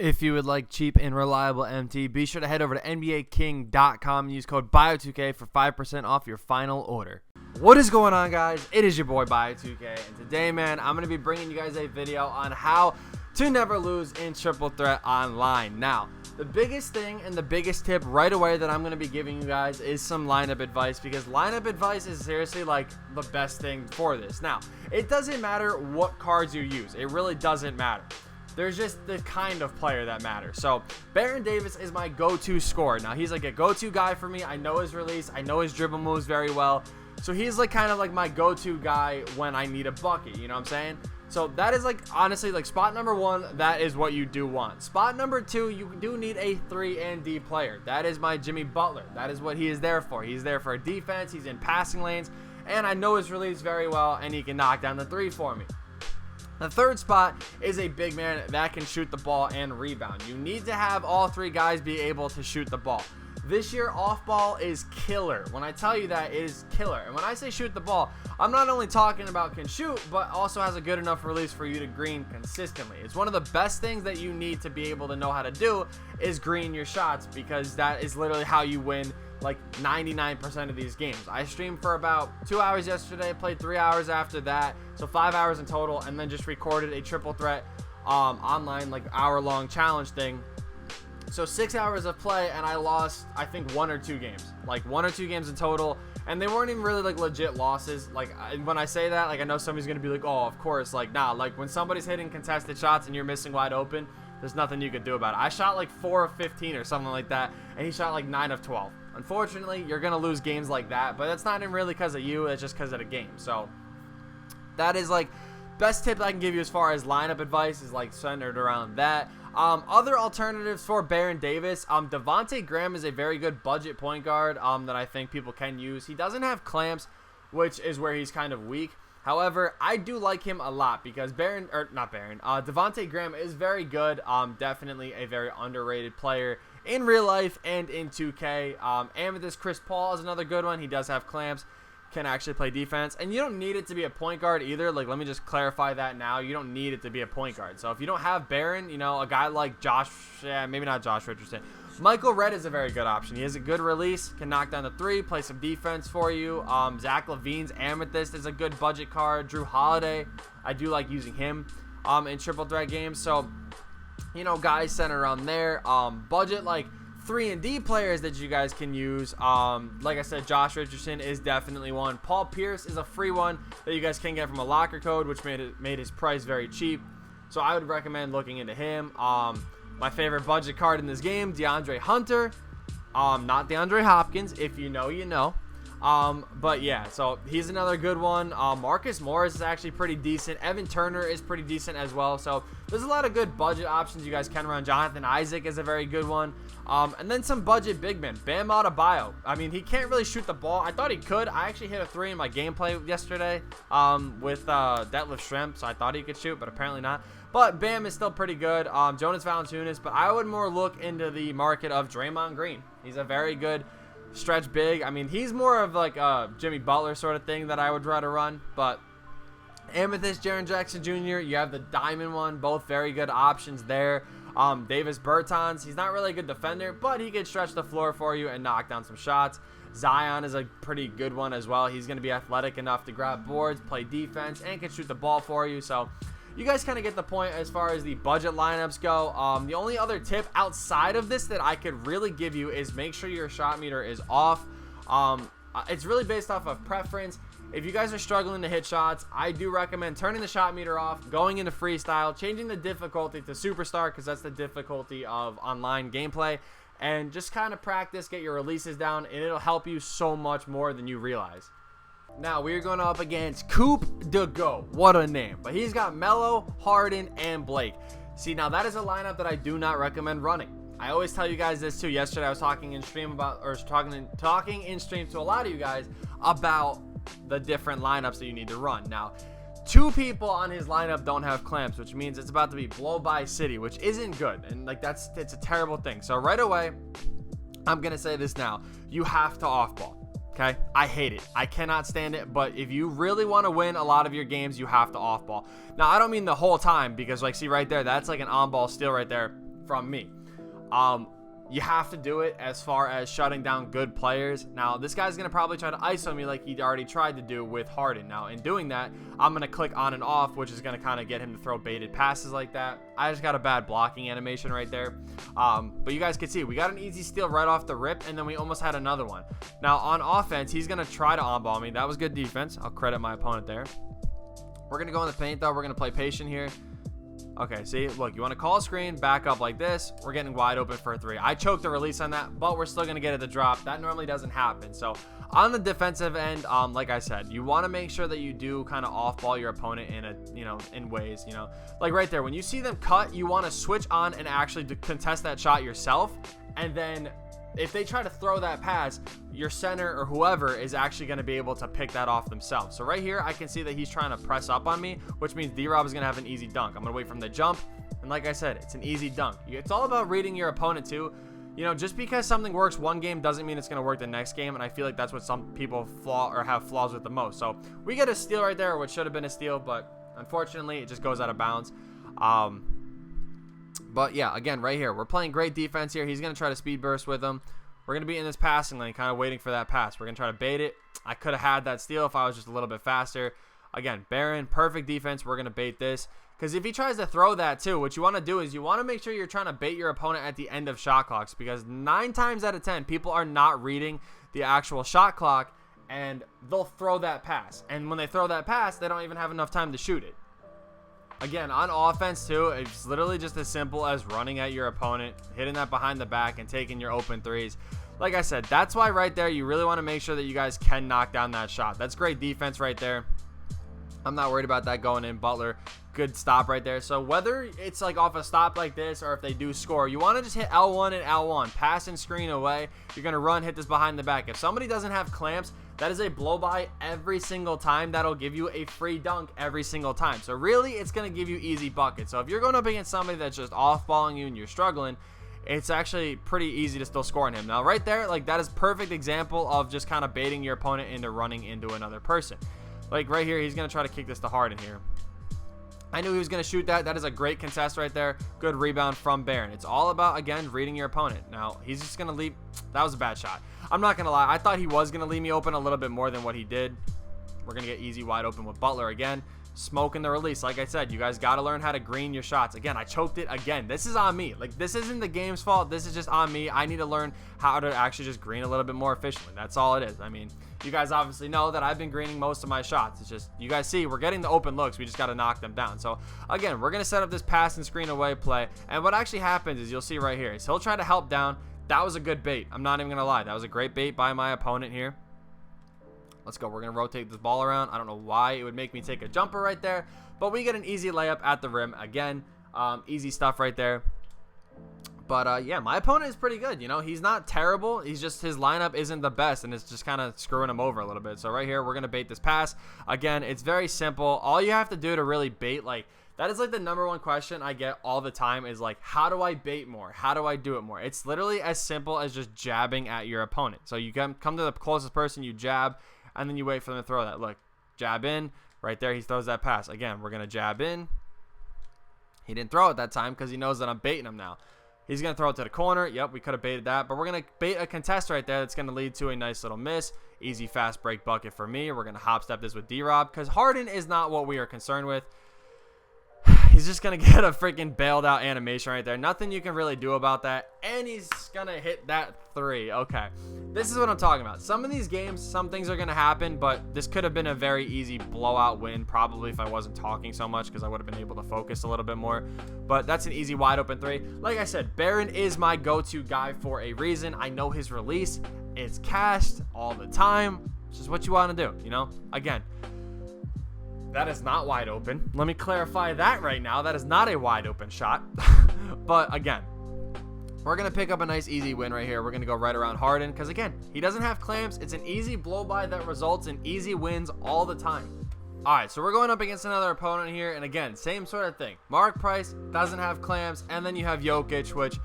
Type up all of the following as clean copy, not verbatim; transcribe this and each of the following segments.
If you would like cheap and reliable MT, be sure to head over to NBAKing.com and use code BIO2K for 5% off your final order. What is going on, guys? It is your boy BIO2K, and today, man, I'm going to be bringing you guys a video on how to never lose in Triple Threat Online. Now, the biggest thing and the biggest tip right away that I'm going to be giving you guys is some lineup advice, because lineup advice is seriously like the best thing for this. Now, it doesn't matter what cards you use. It really doesn't matter. There's just the kind of player that matters. So Baron Davis is my go-to scorer. Now, he's like a go-to guy for me. I know his release. I know his dribble moves very well. So he's like kind of like my go-to guy when I need a bucket. You know what I'm saying? So that is like, honestly, like spot number one, that is what you do want. Spot number two, you do need a 3 and D player. That is my Jimmy Butler. That is what he is there for. He's there for defense. He's in passing lanes. And I know his release very well, and he can knock down the 3 for me. The third spot is a big man that can shoot the ball and rebound. You need to have all 3 guys be able to shoot the ball. This year, off ball is killer. When I tell you that, it is killer. And when I say shoot the ball, I'm not only talking about can shoot, but also has a good enough release for you to green consistently. It's one of the best things that you need to be able to know how to do is green your shots, because that is literally how you win like 99% of these games. I streamed for about 2 hours yesterday, played 3 hours after that, so 5 hours in total, and then just recorded a triple threat online like hour-long challenge thing. So 6 hours of play, and I lost, I think, 1 or 2 games. Like 1 or 2 games in total, and they weren't even really like legit losses. Like when I say that, like I know somebody's gonna be like, oh, of course, like nah. Like when somebody's hitting contested shots and you're missing wide open, there's nothing you could do about it. I shot like 4 of 15 or something like that, and he shot like 9 of 12. Unfortunately, you're gonna lose games like that, but that's not even really because of you. It's just because of the game. So that is like best tip I can give you as far as lineup advice is like centered around that. Other alternatives for Baron Davis, Devontae Graham is a very good budget point guard that I think people can use. He doesn't have clamps, which is where he's kind of weak. However, I do like him a lot because Devontae Graham is very good. Definitely a very underrated player in real life and in 2K. Amethyst Chris Paul is another good one. He does have clamps, can actually play defense, and you don't need it to be a point guard either. Like, let me just clarify that now. You don't need it to be a point guard. So if you don't have Baron, you know, a guy like maybe not Josh Richardson, Michael Redd is a very good option. He has a good release, can knock down the 3, play some defense for you. Zach LaVine's Amethyst is a good budget card. Drew Holiday, I do like using him in triple threat games. So, you know, guys centered around there. Budget like 3 and D players that you guys can use. Like I said, Josh Richardson is definitely one. Paul Pierce is a free one that you guys can get from a locker code, which made his price very cheap. So I would recommend looking into him. My favorite budget card in this game, Deandre Hunter. Not DeAndre Hopkins. If you know, you know. But yeah, so he's another good one. Marcus Morris is actually pretty decent. Evan Turner is pretty decent as well. So there's a lot of good budget options you guys can run. Jonathan Isaac is a very good one. And then some budget big men. Bam Adebayo. I mean, he can't really shoot the ball. I thought he could. I actually hit a 3 in my gameplay yesterday with Detlef Schrempf, so I thought he could shoot, but apparently not. But Bam is still pretty good. Jonas Valanciunas, but I would more look into the market of Draymond Green. He's a very good stretch big. I mean, he's more of like a Jimmy Butler sort of thing that I would try to run. But Amethyst, Jaren Jackson Jr., you have the Diamond one, both very good options there. Davis Bertans, he's not really a good defender, but he can stretch the floor for you and knock down some shots. Zion is a pretty good one as well. He's going to be athletic enough to grab boards, play defense, and can shoot the ball for you. So you guys kind of get the point as far as the budget lineups go. The only other tip outside of this that I could really give you is make sure your shot meter is off. It's really based off of preference. If you guys are struggling to hit shots, I do recommend turning the shot meter off, going into freestyle, changing the difficulty to superstar, because that's the difficulty of online gameplay, and just kind of practice, get your releases down, and it'll help you so much more than you realize. Now, we're going up against Coop de Go. What a name. But he's got Melo, Harden, and Blake. See, now that is a lineup that I do not recommend running. I always tell you guys this too. Yesterday I was talking in stream talking in stream to a lot of you guys about the different lineups that you need to run. Now, 2 people on his lineup don't have clamps, which means it's about to be blow by city, which isn't good. And like it's a terrible thing. So right away, I'm going to say this now. You have to off ball. Okay, I hate it. I cannot stand it. But if you really want to win a lot of your games, you have to off ball. Now, I don't mean the whole time, because like, see right there, that's like an on ball steal right there from me. You have to do it as far as shutting down good players. Now, this guy's going to probably try to ISO me like he already tried to do with Harden. Now, in doing that, I'm going to click on and off, which is going to kind of get him to throw baited passes like that. I just got a bad blocking animation right there. But you guys can see, we got an easy steal right off the rip, and then we almost had another one. Now, on offense, he's going to try to on-ball me. That was good defense. I'll credit my opponent there. We're going to go in the paint, though. We're going to play patient here. Okay, see, look, you want to call a screen, back up like this. We're getting wide open for a 3. I choked the release on that, but we're still going to get it to drop. That normally doesn't happen. So on the defensive end, like I said, you want to make sure that you do kind of off-ball your opponent in ways, like right there. When you see them cut, you want to switch on and actually contest that shot yourself. And then if they try to throw that pass, your center or whoever is actually going to be able to pick that off themselves. So right here, I can see that he's trying to press up on me, which means D-Rob is going to have an easy dunk. I'm going to wait for him to jump. And like I said, it's an easy dunk. It's all about reading your opponent too. Just because something works one game doesn't mean it's going to work the next game. And I feel like that's what some people have flaws with the most. So we get a steal right there, which should have been a steal, but unfortunately it just goes out of bounds. But yeah, again, right here, we're playing great defense here. He's going to try to speed burst with him. We're going to be in this passing lane, kind of waiting for that pass. We're going to try to bait it. I could have had that steal if I was just a little bit faster. Again, Baron, perfect defense. We're going to bait this. Because if he tries to throw that too, what you want to do is you want to make sure you're trying to bait your opponent at the end of shot clocks. Because 9 times out of 10, people are not reading the actual shot clock, and they'll throw that pass. And when they throw that pass, they don't even have enough time to shoot it. Again, on offense too, it's literally just as simple as running at your opponent, hitting that behind the back, and taking your open threes. Like I said, that's why right there you really want to make sure that you guys can knock down that shot. That's great defense right there. I'm not worried about that going in. Butler, good stop right there. So whether it's like off a stop like this or if they do score, you want to just hit L1 and L1. Pass and screen away. You're going to run, hit this behind the back. If somebody doesn't have clamps, that is a blow by every single time. That'll give you a free dunk every single time. So really, it's going to give you easy buckets. So if you're going up against somebody that's just off-balling you and you're struggling, it's actually pretty easy to still score on him. Now right there, like that is perfect example of just kind of baiting your opponent into running into another person. Like right here, he's going to try to kick this to Harden here. I knew he was going to shoot that. That is a great contest right there. Good rebound from Baron. It's all about, again, reading your opponent. Now, he's just going to leave. That was a bad shot. I'm not going to lie. I thought he was going to leave me open a little bit more than what he did. We're going to get easy wide open with Butler again. Smoking the release. Like I said, you guys got to learn how to green your shots. Again, I choked it again. This is on me. Like, this isn't the game's fault. This is just on me. I need to learn how to actually just green a little bit more efficiently. That's all it is. I mean, you guys obviously know that I've been greening most of my shots. It's just, you guys see, we're getting the open looks. We just got to knock them down. So, again, we're going to set up this pass and screen away play. And what actually happens is you'll see right here is he'll try to help down. That was a good bait. I'm not even going to lie. That was a great bait by my opponent here. Let's go. We're going to rotate this ball around. I don't know why it would make me take a jumper right there, but we get an easy layup at the rim. Again, easy stuff right there. But, yeah, my opponent is pretty good. He's not terrible. He's just, his lineup isn't the best, and it's just kind of screwing him over a little bit. So right here, we're going to bait this pass. Again, it's very simple. All you have to do to really bait, like, that is like the number one question I get all the time is like, how do I bait more? How do I do it more? It's literally as simple as just jabbing at your opponent. So you come to the closest person, you jab, and then you wait for them to throw that. Look, jab in. Right there, he throws that pass. Again, we're going to jab in. He didn't throw it that time because he knows that I'm baiting him now. He's going to throw it to the corner. Yep, we could have baited that. But we're going to bait a contest right there that's going to lead to a nice little miss. Easy, fast break bucket for me. We're going to hop step this with D-Rob because Harden is not what we are concerned with. He's just going to get a freaking bailed out animation right there. Nothing you can really do about that. And he's going to hit that 3. Okay. This is what I'm talking about. Some of these games, some things are going to happen, but this could have been a very easy blowout win, probably if I wasn't talking so much because I would have been able to focus a little bit more. But that's an easy wide open 3. Like I said, Baron is my go-to guy for a reason. I know his release. It's cashed all the time. It's just what you want to do, Again, that is not wide open. Let me clarify that right now. That is not a wide open shot. But again, we're going to pick up a nice easy win right here. We're going to go right around Harden because, again, he doesn't have clamps. It's an easy blow-by that results in easy wins all the time. All right, so we're going up against another opponent here. And, again, same sort of thing. Mark Price doesn't have clamps. And then you have Jokic, which,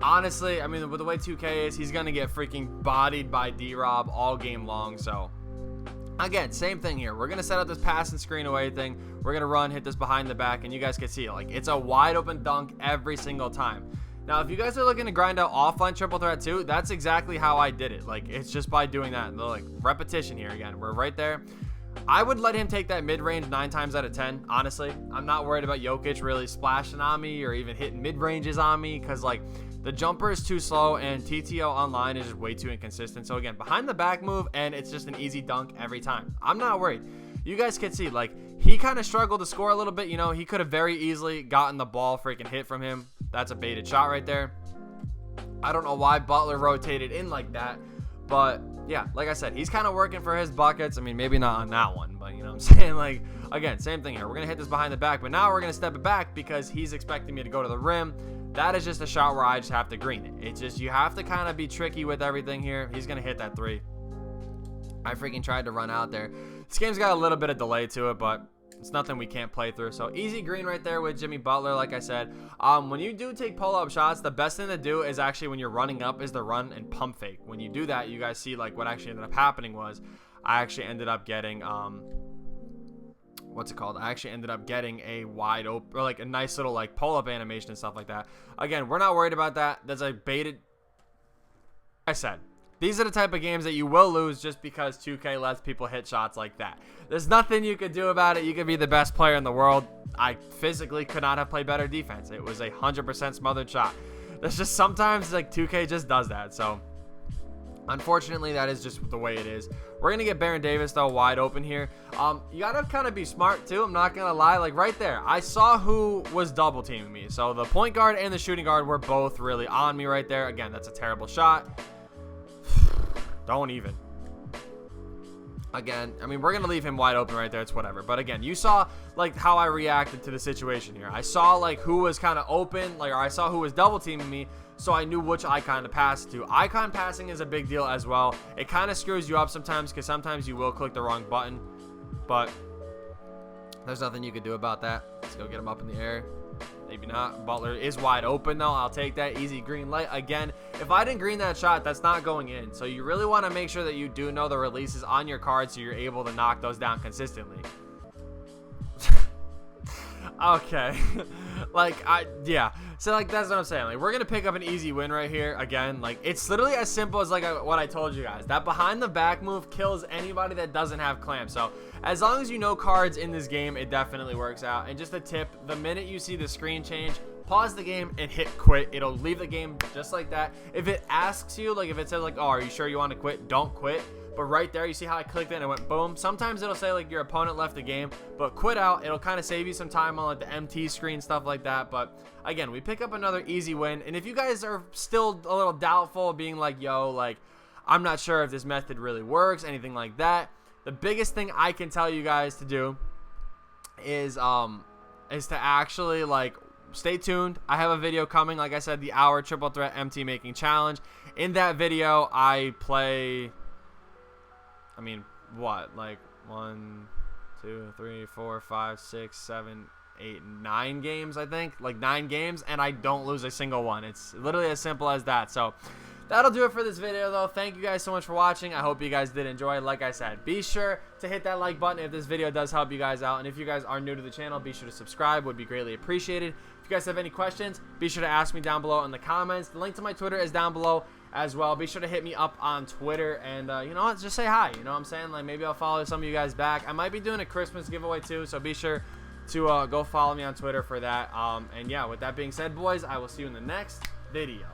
honestly, I mean, with the way 2K is, he's going to get freaking bodied by D-Rob all game long. So Again, same thing here. We're going to set up this pass and screen away thing. We're going to run, hit this behind the back, and you guys can see it. Like, it's a wide open dunk every single time. Now, if you guys are looking to grind out offline triple threat too, that's exactly how I did it. Like, it's just by doing that. Like, repetition here again. We're right there. I would let him take that mid-range 9 times out of 10, honestly. I'm not worried about Jokic really splashing on me or even hitting mid-ranges on me because, like, the jumper is too slow and TTO online is just way too inconsistent. So, again, behind the back move, and it's just an easy dunk every time. I'm not worried. You guys can see, like, he kind of struggled to score a little bit. You know, he could have very easily gotten the ball freaking hit from him. That's a baited shot right there. I don't know why Butler rotated in like that, but yeah, like I said, he's kind of working for his buckets. I mean, maybe not on that one, but you know what I'm saying? Like, again, same thing here. We're going to hit this behind the back, but now we're going to step it back because he's expecting me to go to the rim. That is just a shot where I just have to green it. It's just, you have to kind of be tricky with everything here. He's going to hit that 3. I freaking tried to run out there. This game's got a little bit of delay to it, but it's nothing we can't play through. So easy green right there with Jimmy Butler, like I said. When you do take pull-up shots, the best thing to do is actually when you're running up is the run and pump fake. When you do that, you guys see like what actually ended up happening was I actually ended up getting what's it called? I actually ended up getting a wide open or like a nice little like pull-up animation and stuff like that. Again, we're not worried about that. That's a baited. I said, these are the type of games that you will lose just because 2K lets people hit shots like that. There's nothing you could do about it. You could be the best player in the world. I physically could not have played better defense. It was a 100% smothered shot. There's just sometimes like 2K just does that. So unfortunately, that is just the way it is. We're going to get Baron Davis, though, wide open here. You got to kind of be smart, too. I'm not going to lie. Like, right there, I saw who was double-teaming me. So the point guard and the shooting guard were both really on me right there. Again, that's a terrible shot. Don't even. Again, I mean, we're going to leave him wide open right there. It's whatever. But again, you saw, like, how I reacted to the situation here. I saw, like, who was kind of open, like, or I saw who was double-teaming me, so I knew which icon to pass to. Icon passing is a big deal as well. It kind of screws you up sometimes because sometimes you will click the wrong button. But there's nothing you can do about that. Let's go get him up in the air. Maybe not. Butler is wide open, though. I'll take that. Easy green light. Again, if I didn't green that shot, that's not going in. So you really want to make sure that you do know the releases on your card so you're able to knock those down consistently. Okay. Yeah. So, like, that's what I'm saying. Like, we're going to pick up an easy win right here. Again, like, it's literally as simple as, like, what I told you guys. That behind-the-back move kills anybody that doesn't have clamps. So, as long as you know cards in this game, it definitely works out. And just a tip, the minute you see the screen change, pause the game and hit quit. It'll leave the game just like that. If it asks you, like, if it says, like, oh, are you sure you want to quit? Don't quit. But right there, you see how I clicked it and it went boom. Sometimes it'll say like your opponent left the game, but quit out. It'll kind of save you some time on like the MT screen, stuff like that. But again, we pick up another easy win. And if you guys are still a little doubtful, being like, yo, like, I'm not sure if this method really works, anything like that, the biggest thing I can tell you guys to do is to actually like stay tuned. I have a video coming, like I said, the hour triple threat MT making challenge. In that video, I play, I mean, what, like 1, 2, 3, 4, 5, 6, 7, 8, 9 games, I think, like 9 games, and I don't lose a single one. It's literally as simple as that. So that'll do it for this video, though. Thank you guys so much for watching. I hope you guys did enjoy. Like I said, be sure to hit that like button if this video does help you guys out, and if you guys are new to the channel, be sure to subscribe. Would be greatly appreciated. If you guys have any questions, be sure to ask me down below in the comments. The link to my Twitter is down below as well. Be sure to hit me up on Twitter, and you know what, just say hi. You know what I'm saying? Like, maybe I'll follow some of you guys back. I might be doing a Christmas giveaway too, so be sure to go follow me on Twitter for that. And yeah, with that being said, boys, I will see you in the next video.